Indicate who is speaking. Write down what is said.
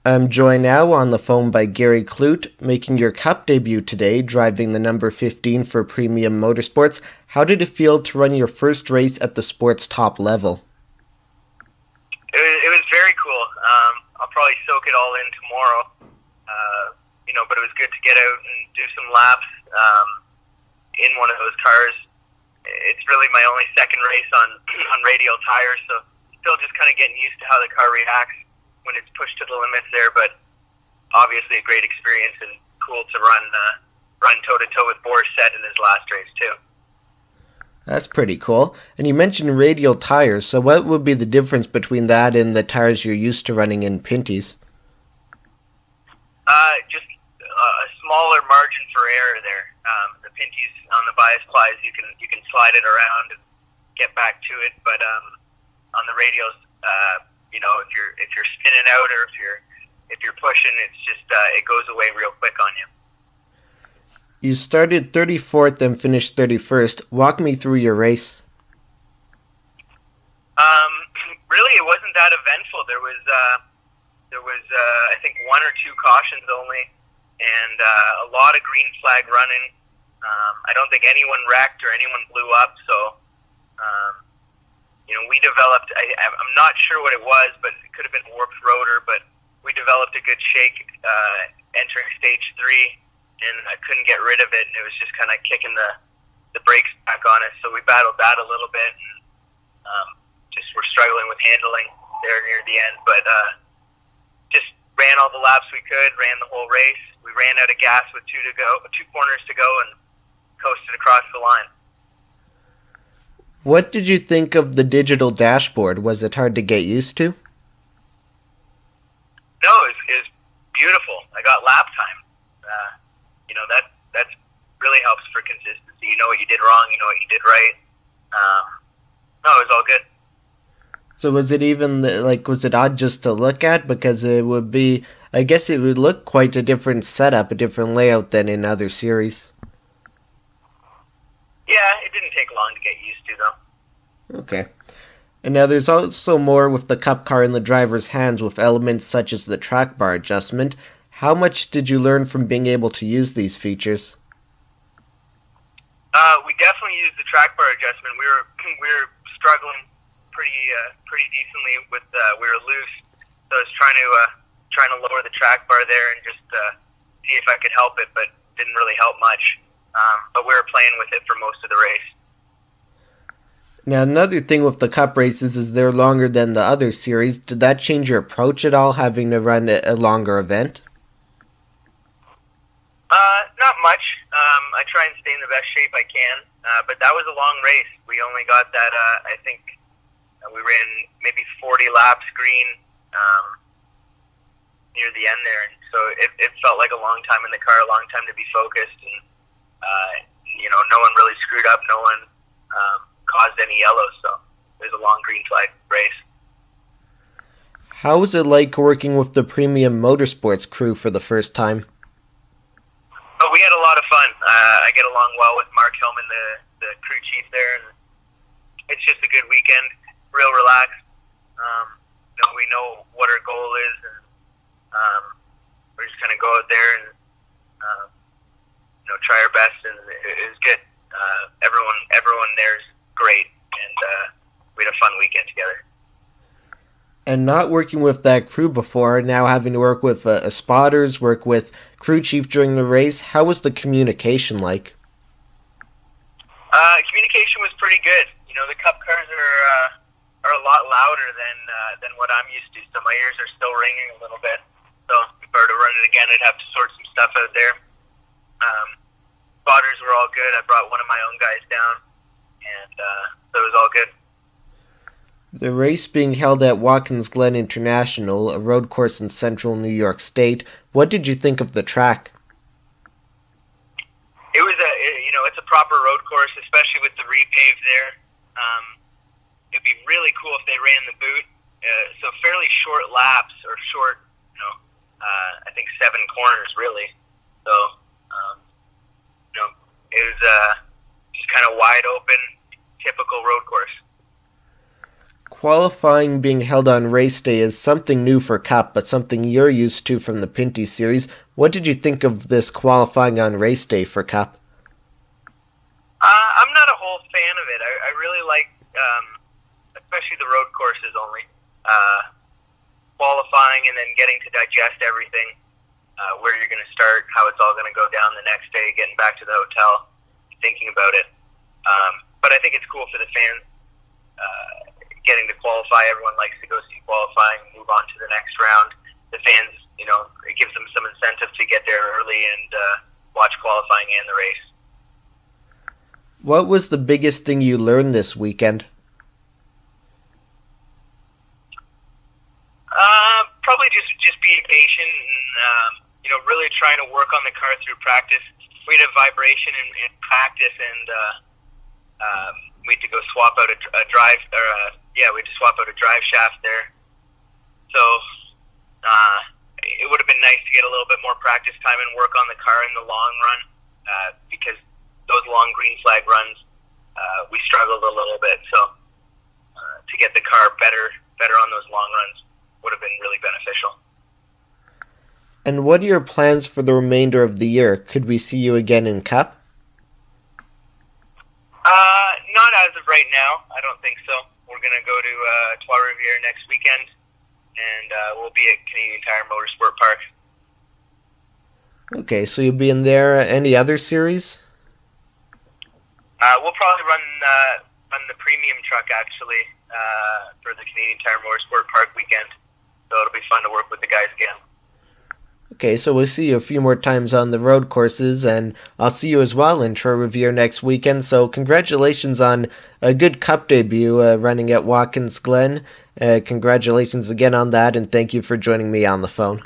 Speaker 1: I'm joined now on the phone by Gary Klutt, making your Cup debut today, driving the number 15 for Premium Motorsports. How did it feel to run your first race at the sport's top level?
Speaker 2: It was very cool. I'll probably soak it all in tomorrow. But it was good to get out and do some laps in one of those cars. It's really my only second race on Radial tires, so still just kind of getting used to how the car reacts when it's pushed to the limits there. But obviously a great experience and cool to run toe to toe with Boris Set in his last race too.
Speaker 1: That's pretty cool. And you mentioned Radial tires, so what would be the difference between that and the tires you're used to running in Pinty's?
Speaker 2: Just a smaller margin for error there. The Pinty's on the bias plies, you can slide it around and get back to it, but on the Radials, if you're spinning out or if you're pushing, it's just it goes away real quick on you.
Speaker 1: You started 34th and finished 31st. Walk me through your race.
Speaker 2: Really, it wasn't that eventful. There was I think one or two cautions only, and a lot of green flag running. I don't think anyone wrecked or anyone blew up. So, we developed. I'm not sure what it was, but it could have been warped rotor. But we developed a good shake entering stage 3. And I couldn't get rid of it, and it was just kind of kicking the brakes back on us. So we battled that a little bit, and just were struggling with handling there near the end. But just ran all the laps we could, ran the whole race. We ran out of gas with two corners to go, and coasted across the line.
Speaker 1: What did you think of the digital dashboard? Was it hard to get used to?
Speaker 2: No, it was beautiful. I got lap time. That really helps for consistency. You know what you did wrong, you know what you did right. No, it was all good.
Speaker 1: So was it odd just to look at? Because it would be, I guess it would look quite a different setup, a different layout than in other series.
Speaker 2: Yeah, it didn't take long to get used to, though.
Speaker 1: Okay. And now there's also more with the Cup car in the driver's hands with elements such as the track bar adjustment. How much did you learn from being able to use these features?
Speaker 2: We definitely used the track bar adjustment. We were struggling pretty decently with we were loose, so I was trying to lower the track bar there and just see if I could help it, but didn't really help much. But we were playing with it for most of the race.
Speaker 1: Now, another thing with the Cup races is they're longer than the other series. Did that change your approach at all, having to run a longer event?
Speaker 2: Not much. I try and stay in the best shape I can, but that was a long race. We only got that, I think we ran maybe 40 laps green near the end there, and so it felt like a long time in the car, a long time to be focused, and no one really screwed up, no one caused any yellows, so it was a long green flag race.
Speaker 1: How was it like working with the Premium Motorsports crew for the first time?
Speaker 2: Oh, we had a lot of fun. I get along well with Mark Hillman, the crew chief there, and it's just a good weekend, real relaxed. We know what our goal is, and we're just going to go out there and try our best, and it was good. Everyone there's great, and we had a fun weekend together.
Speaker 1: And not working with that crew before, now having to work with spotters, work with crew chief during the race, how was the communication like?
Speaker 2: Communication was pretty good. The Cup cars are a lot louder than what I'm used to, so my ears are still ringing a little bit. So if I were to run it again, I'd have to sort some stuff out there. Spotters were all good. I brought one of my own guys down, and so it was all good.
Speaker 1: The race being held at Watkins Glen International, a road course in central New York State. What did you think of the track?
Speaker 2: It was it's a proper road course, especially with the repave there. It'd be really cool if they ran the boot. So fairly short laps, or short, I think 7 corners really. So, it was just kind of wide open, typical road course.
Speaker 1: qualifying being held on race day is something new for Cup, but something you're used to from the Pinty series. What did you think of this qualifying on race day for Cup?
Speaker 2: I'm not a whole fan of it. I really like, especially the road courses only, qualifying and then getting to digest everything, where you're going to start, how it's all going to go down the next day, getting back to the hotel, thinking about it. But I think it's cool for the fans getting to qualify. Everyone likes to go see qualifying, move on to the next round. The fans, it gives them some incentive to get there early and watch qualifying and the race.
Speaker 1: What was the biggest thing you learned this weekend?
Speaker 2: Probably just being patient and really trying to work on the car through practice. We had a vibration in practice, and we had to go swap out a drive, we had to swap out a drive shaft there. So it would have been nice to get a little bit more practice time and work on the car in the long run, because those long green flag runs, we struggled a little bit. So to get the car better on those long runs would have been really beneficial.
Speaker 1: And what are your plans for the remainder of the year? Could we see you again in Cup?
Speaker 2: Not as of right now. I don't think so. We're going to go to Trois-Rivières next weekend, and we'll be at Canadian Tire Motorsport Park.
Speaker 1: Okay, so you'll be in there. Any other series?
Speaker 2: We'll probably run the premium truck, actually, for the Canadian Tire Motorsport Park weekend. So it'll be fun to work with the guys again.
Speaker 1: Okay, so we'll see you a few more times on the road courses, and I'll see you as well in Trois-Rivières next weekend. So congratulations on a good Cup debut running at Watkins Glen. Congratulations again on that, and thank you for joining me on the phone.